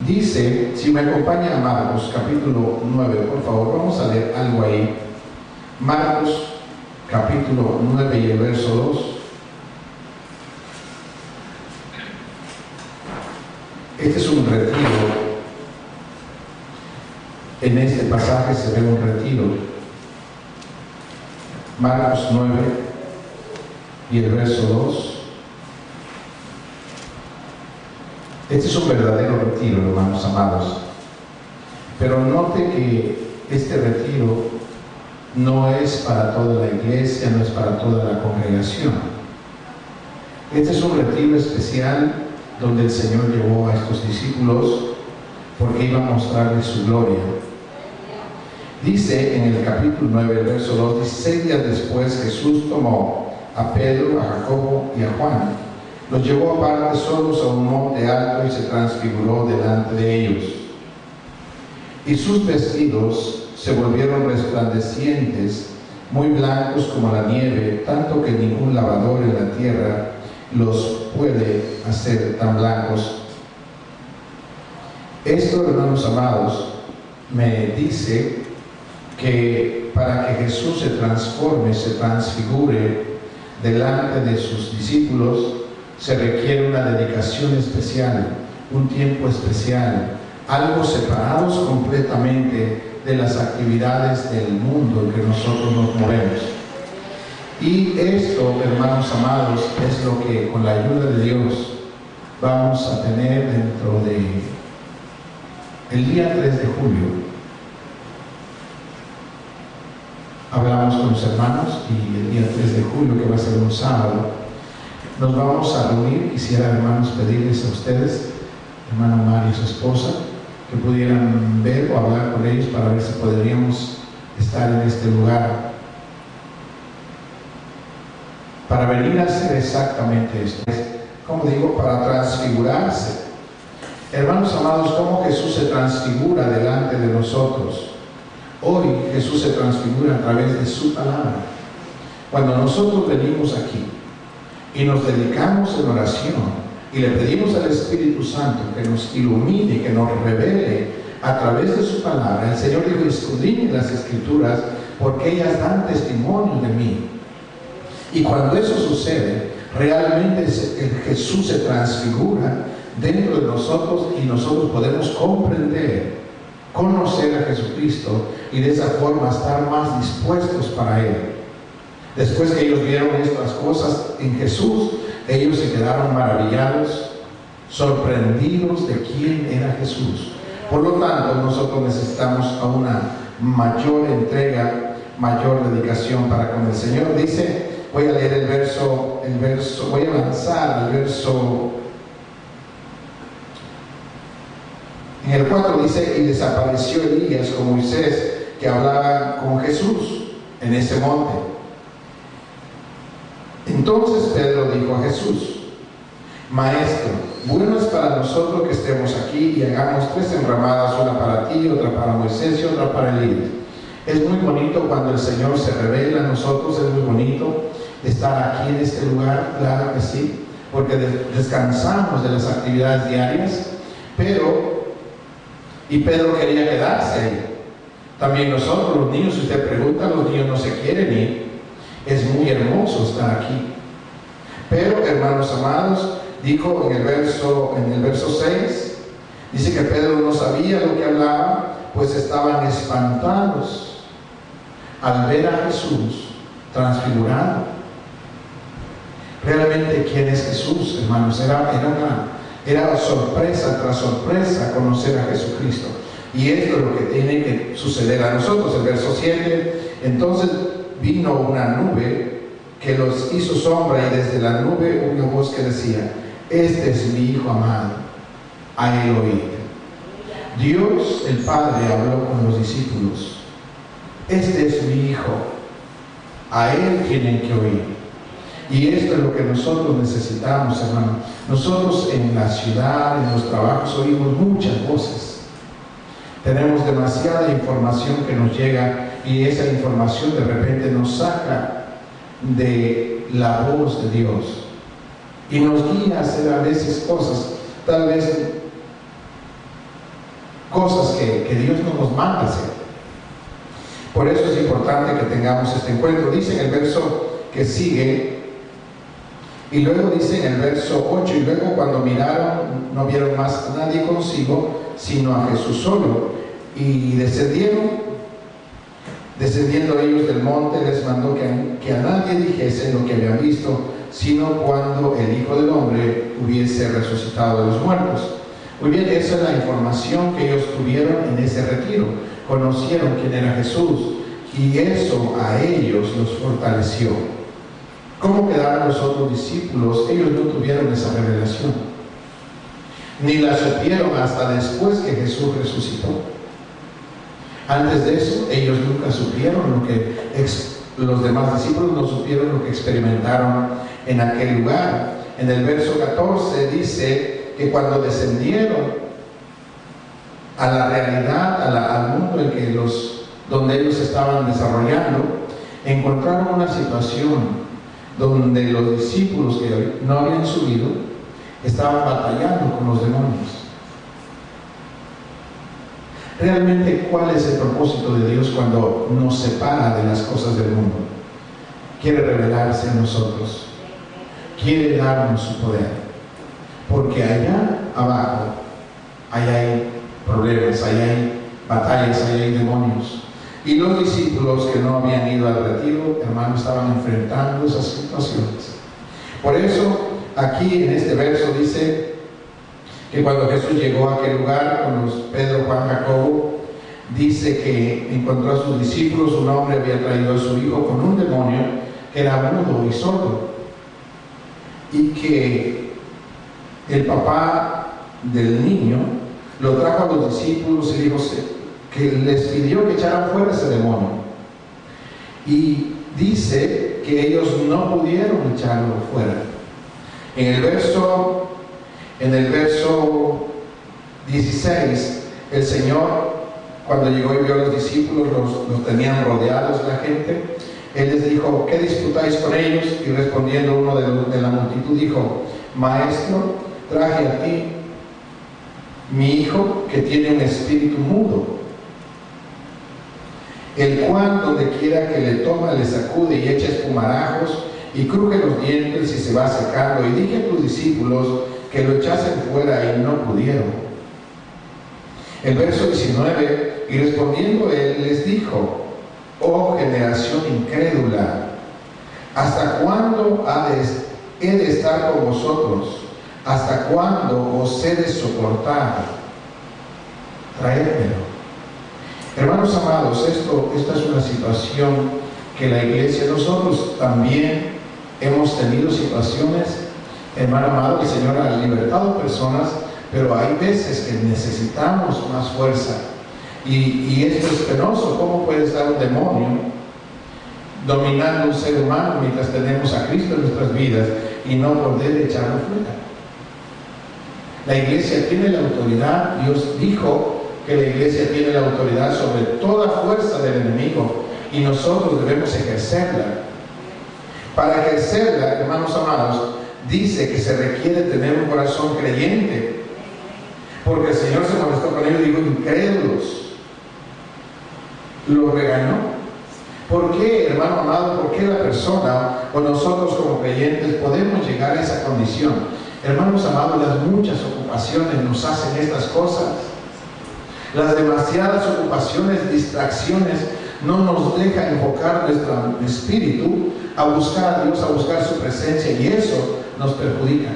Dice, si me acompaña a Marcos capítulo 9, por favor, vamos a leer algo ahí. Marcos capítulo 9 y el verso 2. Este es un retiro. En este pasaje se ve un retiro. Marcos 9 y el verso 2. Este es un verdadero retiro, hermanos amados. Pero note que este retiro no es para toda la iglesia, no es para toda la congregación. Este es un retiro especial donde el Señor llevó a estos discípulos porque iba a mostrarles su gloria. Dice en el capítulo 9, el verso 2, 16 días después Jesús tomó a Pedro, a Jacobo y a Juan. Los llevó aparte solos a un monte alto y se transfiguró delante de ellos. Y sus vestidos se volvieron resplandecientes, muy blancos como la nieve, tanto que ningún lavador en la tierra los puede hacer tan blancos. Esto, hermanos amados, me dice que para que Jesús se transforme, se transfigure delante de sus discípulos, se requiere una dedicación especial, un tiempo especial, algo separados completamente de las actividades del mundo en que nosotros nos movemos. Y esto, hermanos amados, es lo que con la ayuda de Dios vamos a tener dentro de el día 3 de julio. Hablamos con los hermanos y el día 3 de julio, que va a ser un sábado, nos vamos a reunir. Quisiera, hermanos, pedirles a ustedes, hermano Mario y su esposa, que pudieran ver o hablar con ellos para ver si podríamos estar en este lugar para venir a hacer exactamente esto. Como digo, para transfigurarse. Hermanos amados, ¿cómo Jesús se transfigura delante de nosotros? Hoy Jesús se transfigura a través de su palabra. Cuando nosotros venimos aquí y nos dedicamos en oración y le pedimos al Espíritu Santo que nos ilumine, que nos revele a través de su palabra, el Señor dijo: escudriñen las Escrituras porque ellas dan testimonio de mí. Y cuando eso sucede, realmente Jesús se transfigura dentro de nosotros y nosotros podemos comprender, conocer a Jesucristo y de esa forma estar más dispuestos para Él. Después que ellos vieron estas cosas en Jesús, ellos se quedaron maravillados, sorprendidos de quién era Jesús. Por lo tanto, nosotros necesitamos a una mayor entrega, mayor dedicación para con el Señor. Dice, voy a leer el verso, voy a avanzar al verso. En el 4 dice: y desapareció Elías con Moisés, que hablaba con Jesús en ese monte. Entonces Pedro dijo a Jesús: Maestro, bueno es para nosotros que estemos aquí y hagamos 3 enramadas, una para ti, otra para Moisés y otra para Elías. Es muy bonito cuando el Señor se revela a nosotros, es muy bonito estar aquí en este lugar, claro que sí, porque descansamos de las actividades diarias, y Pedro quería quedarse ahí. También nosotros, los niños, si usted pregunta, los niños no se quieren ir. Es muy hermoso estar aquí. Pero, hermanos amados, dijo en el verso 6, dice que Pedro no sabía lo que hablaba, pues estaban espantados al ver a Jesús transfigurado. Realmente, ¿quién es Jesús, hermanos? Era sorpresa tras sorpresa conocer a Jesucristo. Y esto es lo que tiene que suceder a nosotros. El verso 7, entonces vino una nube que los hizo sombra, y desde la nube una voz que decía: este es mi Hijo amado, a él oíd. Dios el Padre habló con los discípulos: este es mi Hijo, a él tienen que oír. Y esto es lo que nosotros necesitamos, hermano. Nosotros en la ciudad, en los trabajos, oímos muchas voces. Tenemos demasiada información que nos llega, y esa información de repente nos saca de la voz de Dios y nos guía a hacer a veces cosas tal vez cosas que Dios no nos manda hacer. Por eso es importante que tengamos este encuentro. Dice en el verso que sigue, y luego dice en el verso 8, y luego cuando miraron, no vieron más a nadie consigo, sino a Jesús solo. Y descendiendo ellos del monte, les mandó que a nadie dijese lo que habían visto, sino cuando el Hijo del Hombre hubiese resucitado de los muertos. Muy bien, esa es la información que ellos tuvieron en ese retiro. Conocieron quién era Jesús y eso a ellos los fortaleció. ¿Cómo quedaron los otros discípulos? Ellos no tuvieron esa revelación, ni la supieron hasta después que Jesús resucitó. Antes de eso, ellos nunca supieron lo que los demás discípulos no supieron lo que experimentaron en aquel lugar. En el verso 14 dice que cuando descendieron a la realidad, al mundo en que donde ellos estaban desarrollando, encontraron una situación donde los discípulos que no habían subido estaban batallando con los demonios. Realmente, ¿cuál es el propósito de Dios cuando nos separa de las cosas del mundo? Quiere revelarse en nosotros, quiere darnos su poder, porque allá abajo allá hay problemas, allá hay batallas, allá hay demonios. Y los discípulos que no habían ido al retiro, hermanos, estaban enfrentando esas situaciones. Por eso, aquí en este verso dice que cuando Jesús llegó a aquel lugar con los Pedro, Juan, Jacobo, dice que encontró a sus discípulos. Un hombre había traído a su hijo con un demonio que era mudo y sordo, y que el papá del niño lo trajo a los discípulos y dijo que les pidió que echaran fuera ese demonio, y dice que ellos no pudieron echarlo fuera. En el verso 16, el Señor, cuando llegó y vio a los discípulos, los tenían rodeados la gente, Él les dijo: ¿qué disputáis con ellos? Y respondiendo uno de la multitud dijo: Maestro, traje a ti mi hijo que tiene un espíritu mudo, el cual donde quiera que le toma le sacude y echa espumarajos y cruje los dientes y se va secando. Y dije a tus discípulos que lo echasen fuera y no pudieron. El verso 19, y respondiendo él les dijo: oh generación incrédula, ¿hasta cuándo he de estar con vosotros? ¿Hasta cuándo os he de soportar? Traédmelo. Hermanos amados, esta es una situación que la iglesia, nosotros también hemos tenido situaciones. Hermano amado, el Señor ha libertado personas, pero hay veces que necesitamos más fuerza. Y esto es penoso. ¿Cómo puede estar un demonio dominando un ser humano mientras tenemos a Cristo en nuestras vidas y no poder echarlo fuera? La iglesia tiene la autoridad. Dios dijo que la iglesia tiene la autoridad sobre toda fuerza del enemigo y nosotros debemos ejercerla. Para ejercerla, hermanos amados, dice que se requiere tener un corazón creyente, porque el Señor se molestó con ellos y dijo: incrédulos. Lo regañó. ¿Por qué, hermano amado? ¿Por qué la persona o nosotros como creyentes podemos llegar a esa condición? Hermanos amados, las muchas ocupaciones nos hacen estas cosas. Las demasiadas ocupaciones, distracciones, no nos dejan enfocar nuestro espíritu a buscar a Dios, a buscar su presencia, y eso nos perjudica.